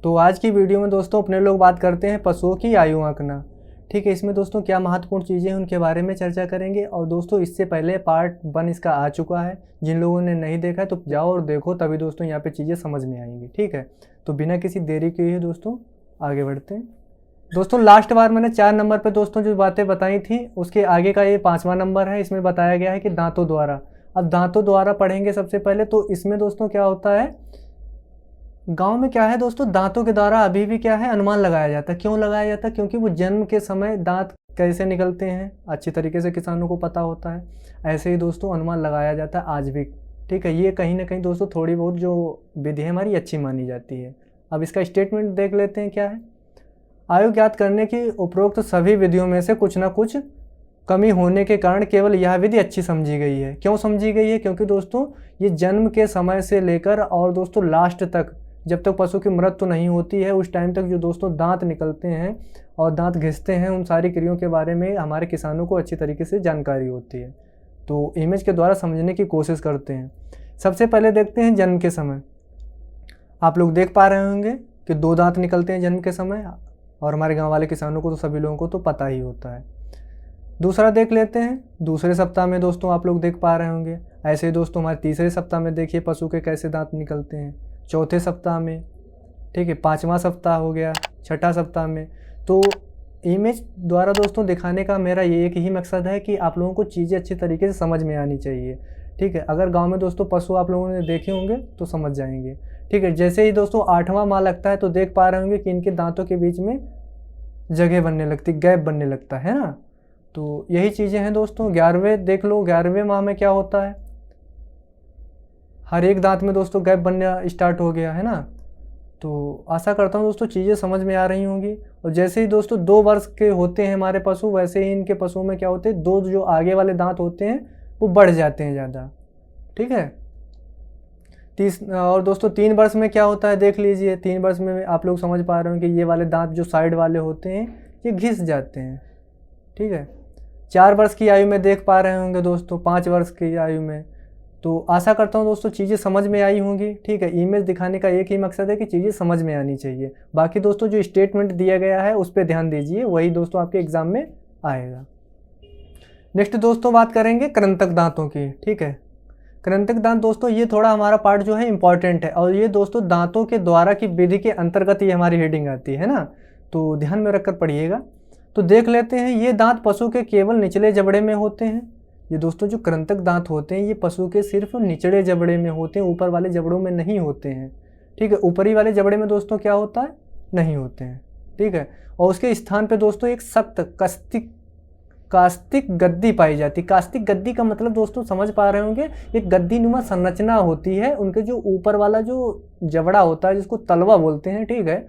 तो आज की वीडियो में दोस्तों अपने लोग बात करते हैं पशुओं की आयु आंकना। ठीक है, इसमें दोस्तों क्या महत्वपूर्ण चीज़ें हैं उनके बारे में चर्चा करेंगे। और दोस्तों इससे पहले पार्ट 1 इसका आ चुका है, जिन लोगों ने नहीं देखा है तो जाओ और देखो, तभी दोस्तों यहाँ पे चीज़ें समझ में आएंगी। ठीक है, तो बिना किसी देरी के ही दोस्तों आगे बढ़ते हैं। दोस्तों लास्ट बार मैंने 4 नंबर पर दोस्तों जो बातें बताई थी उसके आगे का ये 5वां नंबर है। इसमें बताया गया है कि दांतों द्वारा। अब दांतों द्वारा पढ़ेंगे सबसे पहले। तो इसमें दोस्तों क्या होता है, गांव में क्या है दोस्तों, दांतों के द्वारा अभी भी क्या है अनुमान लगाया जाता है। क्यों लगाया जाता है? क्योंकि वो जन्म के समय दांत कैसे निकलते हैं अच्छी तरीके से किसानों को पता होता है। ऐसे ही दोस्तों अनुमान लगाया जाता है आज भी। ठीक है, ये कहीं ना कहीं दोस्तों थोड़ी बहुत जो विधि है हमारी अच्छी मानी जाती है। अब इसका स्टेटमेंट देख लेते हैं क्या है। आयु ज्ञात करने की उपरोक्त सभी विधियों में से कुछ ना कुछ कमी होने के कारण केवल यह विधि अच्छी समझी गई है। क्यों समझी गई है? क्योंकि दोस्तों ये जन्म के समय से लेकर और दोस्तों लास्ट तक, जब तक पशु की मृत्यु नहीं होती है उस टाइम तक जो दोस्तों दांत निकलते हैं और दांत घिसते हैं, उन सारी क्रियाओं के बारे में हमारे किसानों को अच्छी तरीके से जानकारी होती है। तो इमेज के द्वारा समझने की कोशिश करते हैं। सबसे पहले देखते हैं जन्म के समय। आप लोग देख पा रहे होंगे कि 2 दांत निकलते हैं जन्म के समय, और हमारे गाँव वाले किसानों को तो सभी लोगों को तो पता ही होता है। दूसरा देख लेते हैं दूसरे सप्ताह में। दोस्तों आप लोग देख पा रहे होंगे। ऐसे ही दोस्तों हमारे तीसरे सप्ताह में देखिए पशु के कैसे दांत निकलते हैं। चौथे सप्ताह में, ठीक है, 5वां सप्ताह हो गया, छठा सप्ताह में। तो इमेज द्वारा दोस्तों दिखाने का मेरा ये एक ही मकसद है कि आप लोगों को चीज़ें अच्छी तरीके से समझ में आनी चाहिए। ठीक है, अगर गांव में दोस्तों पशु आप लोगों ने देखे होंगे तो समझ जाएंगे। ठीक है, जैसे ही दोस्तों 8वां माह लगता है तो देख पा रहे होंगे कि इनके दांतों के बीच में जगह बनने लगती, गैप बनने लगता है ना। तो यही चीज़ें हैं दोस्तों। 11वें देख लो, 11वें माह में क्या होता है, हर एक दांत में दोस्तों गैप बनना स्टार्ट हो गया है ना। तो आशा करता हूँ दोस्तों चीज़ें समझ में आ रही होंगी। और जैसे ही दोस्तों 2 वर्ष के होते हैं हमारे पशु, वैसे ही इनके पशुओं में क्या होते हैं, 2 जो आगे वाले दांत होते हैं वो बढ़ जाते हैं ज़्यादा। ठीक है, और दोस्तों 3 वर्ष में क्या होता है देख लीजिए। 3 वर्ष में आप लोग समझ पा रहे हो कि ये वाले दांत जो साइड वाले होते हैं ये घिस जाते हैं। ठीक है, 4 वर्ष की आयु में देख पा रहे होंगे दोस्तों, 5 वर्ष की आयु में। तो आशा करता हूँ दोस्तों चीज़ें समझ में आई होंगी। ठीक है, इमेज दिखाने का एक ही मकसद है कि चीज़ें समझ में आनी चाहिए। बाकी दोस्तों जो स्टेटमेंट दिया गया है उस पर ध्यान दीजिए, वही दोस्तों आपके एग्जाम में आएगा। नेक्स्ट दोस्तों बात करेंगे कृंतक दांतों की। ठीक है, कृंतक दांत दोस्तों ये थोड़ा हमारा पार्ट जो है इंपॉर्टेंट है, और ये दोस्तों दांतों के द्वारा की विधि के अंतर्गत ये हमारी हेडिंग आती है ना, तो ध्यान में रखकर पढ़िएगा। तो देख लेते हैं, ये दांत पशु के केवल निचले जबड़े में होते हैं। ये दोस्तों जो कृंतक दांत होते हैं ये पशु के सिर्फ निचले जबड़े में होते हैं, ऊपर वाले जबड़ों में नहीं होते हैं। ठीक है, ऊपरी वाले जबड़े में दोस्तों क्या होता है, नहीं होते हैं। ठीक है, और उसके स्थान पे दोस्तों एक सख्त कास्तिक गद्दी पाई जाती। कास्तिक गद्दी का मतलब दोस्तों समझ पा रहे होंगे, एक गद्दी नुमा संरचना होती है उनके जो ऊपर वाला जो जबड़ा होता है जिसको तलवा बोलते हैं। ठीक है,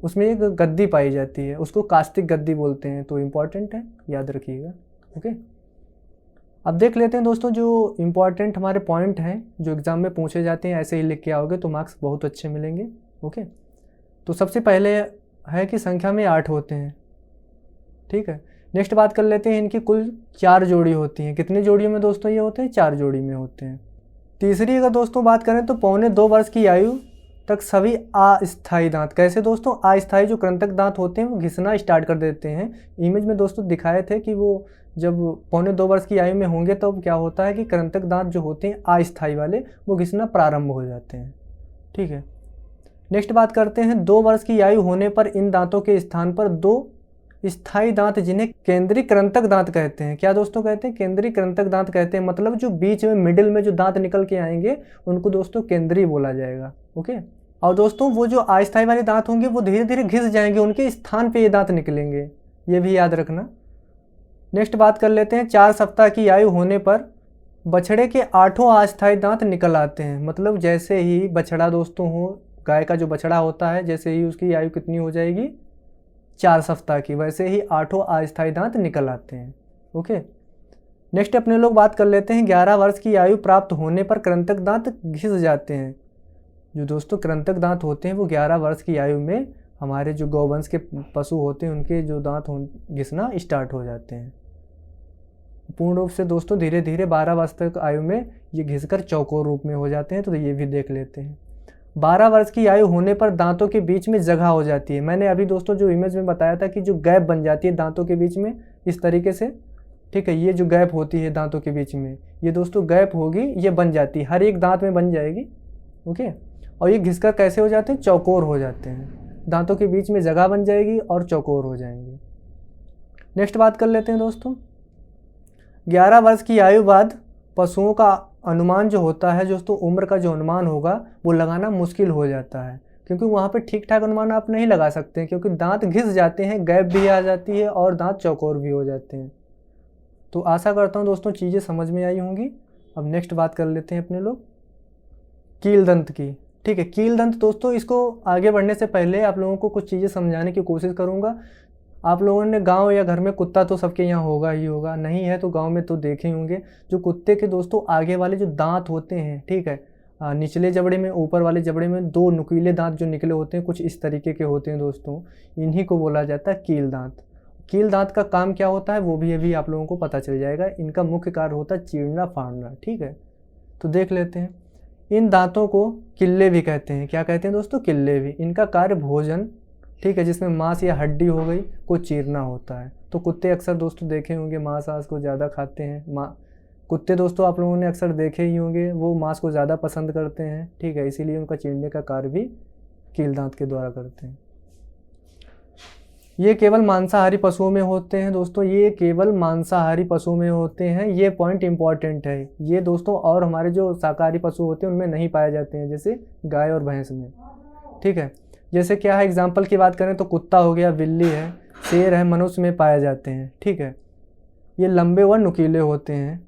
उसमें एक गद्दी पाई जाती है, उसको कास्तिक गद्दी बोलते हैं। तो इम्पॉर्टेंट है, याद रखिएगा। ओके, अब देख लेते हैं दोस्तों जो इम्पॉर्टेंट हमारे पॉइंट हैं जो एग्ज़ाम में पूछे जाते हैं। ऐसे ही लिख के आओगे तो मार्क्स बहुत अच्छे मिलेंगे। ओके, तो सबसे पहले है कि संख्या में 8 होते हैं। ठीक है, नेक्स्ट बात कर लेते हैं, इनकी कुल 4 जोड़ी होती हैं। कितनी जोड़ियों में दोस्तों ये होते हैं? 4 जोड़ी में होते हैं। तीसरी अगर दोस्तों बात करें तो 2.25 वर्ष की आयु तक सभी अस्थायी दांत। कैसे दोस्तों? अस्थायी जो कृंतक दांत होते हैं वो घिसना स्टार्ट कर देते हैं। इमेज में दोस्तों दिखाए थे कि वो जब 2.25 वर्ष की आयु में होंगे तब तो क्या होता है कि कृंतक दांत जो होते हैं अस्थायी वाले वो घिसना प्रारंभ हो जाते हैं। ठीक है, नेक्स्ट बात करते हैं, 2 वर्ष की आयु होने पर इन दांतों के स्थान पर 2 स्थायी दांत जिन्हें केंद्रीय कृंतक दांत कहते हैं। क्या दोस्तों कहते हैं? केंद्रीय कृंतक दांत कहते हैं। मतलब जो बीच में मिडिल में जो दांत निकल के आएंगे उनको दोस्तों केंद्रीय बोला जाएगा। ओके, और दोस्तों वो जो अस्थायी वाले दांत होंगे वो धीरे धीरे घिस जाएंगे, उनके स्थान पे ये दांत निकलेंगे, ये भी याद रखना। नेक्स्ट बात कर लेते हैं, 4 सप्ताह की आयु होने पर बछड़े के 8 अस्थायी दांत निकल आते हैं। मतलब जैसे ही बछड़ा दोस्तों हो, गाय का जो बछड़ा होता है, जैसे ही उसकी आयु कितनी हो जाएगी 4 सप्ताह की, वैसे ही 8 अस्थायी दांत निकल आते हैं। ओके, नेक्स्ट अपने लोग बात कर लेते हैं, 11 वर्ष की आयु प्राप्त होने पर कृंतक दांत घिस जाते हैं। जो दोस्तों कृंतक दांत होते हैं वो 11 वर्ष की आयु में हमारे जो गौवंश के पशु होते हैं उनके जो दांत घिसना स्टार्ट हो जाते हैं। पूर्ण रूप से दोस्तों धीरे धीरे 12 वर्ष तक आयु में ये घिसकर चौकोर रूप में हो जाते हैं। तो ये भी देख लेते हैं। 12 वर्ष की आयु होने पर दांतों के बीच में जगह हो जाती है। मैंने अभी दोस्तों जो इमेज में बताया था कि जो गैप बन जाती है दांतों के बीच में इस तरीके से, ठीक है, ये जो गैप होती है दांतों के बीच में, ये दोस्तों गैप होगी, ये बन जाती है, हर एक दांत में बन जाएगी। ओके, और ये घिसकर कैसे हो जाते हैं, चौकोर हो जाते हैं, दांतों के बीच में जगह बन जाएगी और चौकोर हो जाएंगे। नेक्स्ट बात कर लेते हैं दोस्तों, 11 वर्ष की आयु बाद पशुओं का अनुमान जो होता है दोस्तों, उम्र का जो अनुमान होगा वो लगाना मुश्किल हो जाता है, क्योंकि वहाँ पे ठीक ठाक अनुमान आप नहीं लगा सकते हैं, क्योंकि दांत घिस जाते हैं, गैप भी आ जाती है और दांत चौकोर भी हो जाते हैं। तो आशा करता हूँ दोस्तों चीज़ें समझ में आई होंगी। अब नेक्स्ट बात कर लेते हैं अपने लोग कील दंत की। ठीक है, कील दंत दोस्तों, इसको आगे बढ़ने से पहले आप लोगों को कुछ चीज़ें समझाने की कोशिश करूँगा। आप लोगों ने गांव या घर में कुत्ता तो सबके यहाँ होगा ही होगा, नहीं है तो गांव में तो देखे होंगे। जो कुत्ते के दोस्तों आगे वाले जो दांत होते हैं, ठीक है, निचले जबड़े में, ऊपर वाले जबड़े में 2 नुकीले दांत जो निकले होते हैं, कुछ इस तरीके के होते हैं दोस्तों, इन्हीं को बोला जाता है कील दांत। कील दांत का काम क्या होता है वो भी अभी आप लोगों को पता चल जाएगा। इनका मुख्य कार्य होता है चीरना फाड़ना। ठीक है, तो देख लेते हैं। इन दांतों को किल्ले भी कहते हैं। क्या कहते हैं दोस्तों, किल्ले भी। इनका कार्य भोजन, ठीक है, जिसमें मांस या हड्डी हो गई को चीरना होता है। तो कुत्ते अक्सर दोस्तों देखे होंगे मांस आस को ज़्यादा खाते हैं। कुत्ते दोस्तों आप लोगों ने अक्सर देखे ही होंगे, वो मांस को ज़्यादा पसंद करते हैं। ठीक है, इसीलिए उनका चीरने का कार्य भी कील दांत के द्वारा करते हैं। ये केवल मांसाहारी पशुओं में होते हैं दोस्तों, ये केवल मांसाहारी पशुओं में होते हैं। ये पॉइंट इंपॉर्टेंट है ये दोस्तों, और हमारे जो शाकाहारी पशु होते हैं उनमें नहीं पाए जाते हैं, जैसे गाय और भैंस में। ठीक है, जैसे क्या है, एग्जाम्पल की बात करें तो कुत्ता हो गया, बिल्ली है, शेर है, मनुष्य में पाए जाते हैं। ठीक है, ये लंबे व नुकीले होते हैं।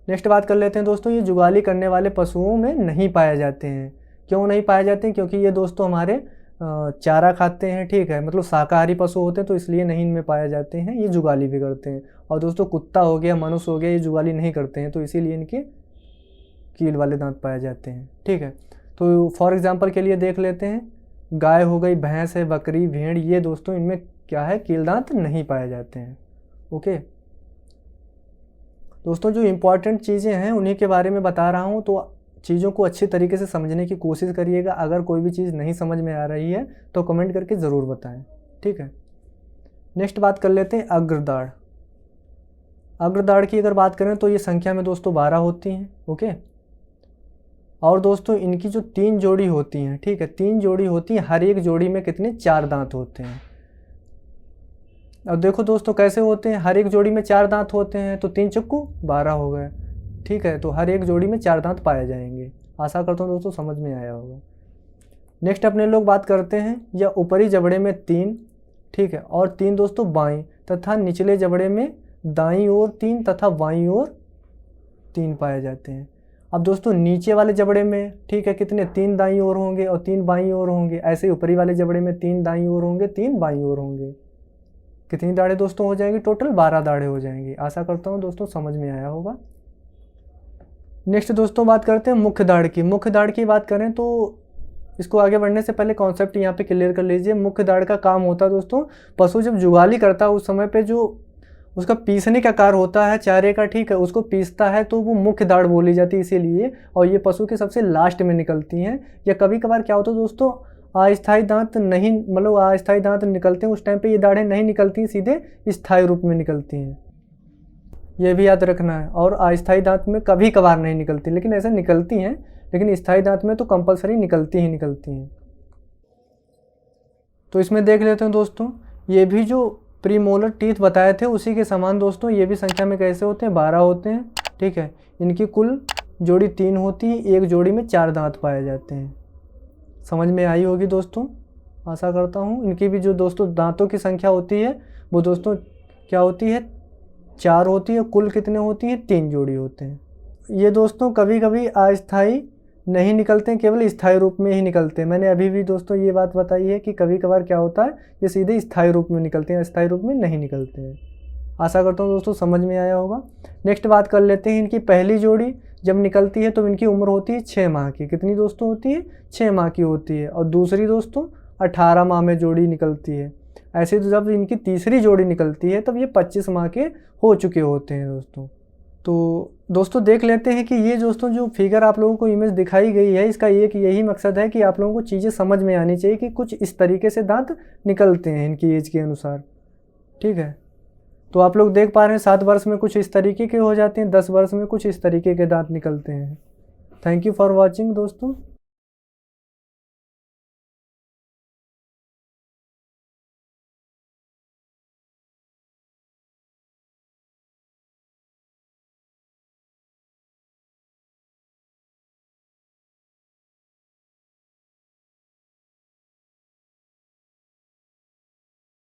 नेक्स्ट बात कर लेते हैं दोस्तों, ये जुगाली करने वाले पशुओं में नहीं पाए जाते हैं। क्यों नहीं पाए जाते हैं, क्योंकि ये दोस्तों हमारे चारा खाते हैं। ठीक है, मतलब शाकाहारी पशु होते हैं तो इसलिए नहीं इनमें पाए जाते हैं। ये जुगाली भी करते हैं। और दोस्तों कुत्ता हो गया, मनुष्य हो गया, ये जुगाली नहीं करते हैं तो इसीलिए इनके कील वाले दांत पाए जाते हैं। ठीक है, तो फॉर एग्जांपल के लिए देख लेते हैं, गाय हो गई, भैंस है, बकरी, भेड़, ये दोस्तों इनमें क्या है, कील दांत नहीं पाए जाते हैं। ओके दोस्तों, जो इम्पॉर्टेंट चीज़ें हैं उन्हीं के बारे में बता रहा हूँ, तो चीज़ों को अच्छी तरीके से समझने की कोशिश करिएगा। अगर कोई भी चीज़ नहीं समझ में आ रही है तो कमेंट करके ज़रूर बताएं। ठीक है, नेक्स्ट बात कर लेते हैं अग्रदाढ़। अग्रदाढ़ की अगर बात करें तो ये संख्या में दोस्तों 12 होती हैं। ओके, और दोस्तों इनकी जो 3 जोड़ी होती हैं, ठीक है, 3 जोड़ी होती हैं, हर एक जोड़ी में कितने, 4 दांत होते हैं। अब देखो दोस्तों कैसे होते हैं, हर एक जोड़ी में 4 दांत होते हैं, तो 3 चक्कू 12 हो गए। ठीक है, तो हर एक जोड़ी में 4 दांत पाए जाएंगे। आशा करता हूँ दोस्तों समझ में आया होगा। नेक्स्ट अपने लोग बात करते हैं, या ऊपरी जबड़े में 3, ठीक है, और 3 दोस्तों बाईं तथा निचले जबड़े में दाईं ओर 3 तथा बाईं ओर 3 पाए जाते हैं। अब दोस्तों नीचे वाले जबड़े में, ठीक है, कितने, 3 दाईं ओर होंगे और 3 बाईं ओर होंगे। ऐसे ही ऊपरी वाले जबड़े में 3 दाईं ओर होंगे, 3 बाईं ओर होंगे। कितनी दाढ़ें दोस्तों हो जाएंगी, टोटल 12 दाढ़ें हो जाएंगी। आशा करता हूँ दोस्तों समझ में आया होगा। नेक्स्ट दोस्तों बात करते हैं मुख्य दाढ़ की। मुख्य दाढ़ की बात करें तो इसको आगे बढ़ने से पहले कॉन्सेप्ट यहाँ पे क्लियर कर लीजिए। मुख्य दाढ़ का काम होता है दोस्तों, पशु जब जुगाली करता है उस समय पे जो उसका पीसने का कार्य होता है चारे का, ठीक है, उसको पीसता है तो वो मुख्य दाढ़ बोली जाती है इसीलिए। और ये पशु के सबसे लास्ट में निकलती हैं। या कभी कभार क्या होता है दोस्तों, अस्थायी दांत नहीं, मतलब अस्थायी दांत निकलते हैं उस टाइम पे ये दाढ़ें नहीं निकलती, सीधे स्थायी रूप में निकलती हैं, ये भी याद रखना है। और अस्थायी दांत में कभी कभार नहीं निकलती, लेकिन ऐसे निकलती हैं, लेकिन स्थायी दांत में तो कंपलसरी निकलती ही निकलती हैं। तो इसमें देख लेते हैं दोस्तों, ये भी जो प्रीमोलर टीथ बताए थे उसी के समान दोस्तों ये भी संख्या में कैसे होते हैं, 12 होते हैं। ठीक है, इनकी कुल जोड़ी 3 होती है, एक जोड़ी में 4 दांत पाए जाते हैं। समझ में आई होगी दोस्तों, आशा करता हूँ। इनकी भी जो दोस्तों दांतों की संख्या होती है वो दोस्तों क्या होती है, 4 होती है। कुल कितने होती हैं, 3 जोड़ी होते हैं। ये दोस्तों कभी कभी अस्थायी नहीं निकलते हैं, केवल स्थायी रूप में ही निकलते हैं। मैंने अभी भी दोस्तों ये बात बताई है कि कभी कभार क्या होता है, ये सीधे स्थायी रूप में निकलते हैं, अस्थायी रूप में नहीं निकलते हैं। आशा करता हूँ दोस्तों समझ में आया होगा। नेक्स्ट बात कर लेते हैं, इनकी पहली जोड़ी जब निकलती है तो इनकी उम्र होती है 6 माह की। कितनी दोस्तों होती है, 6 माह की होती है। और दूसरी दोस्तों 18 माह में जोड़ी निकलती है। ऐसे तो जब इनकी तीसरी जोड़ी निकलती है तब ये 25 माह के हो चुके होते हैं दोस्तों। तो दोस्तों देख लेते हैं कि ये दोस्तों जो फिगर आप लोगों को इमेज दिखाई गई है, इसका एक यही मकसद है कि आप लोगों को चीज़ें समझ में आनी चाहिए कि कुछ इस तरीके से दांत निकलते हैं इनकी एज के अनुसार। ठीक है, तो आप लोग देख पा रहे हैं 7 वर्ष में कुछ इस तरीके के हो जाते हैं, 10 वर्ष में कुछ इस तरीके के दांत निकलते हैं। थैंक यू फॉर वॉचिंग दोस्तों।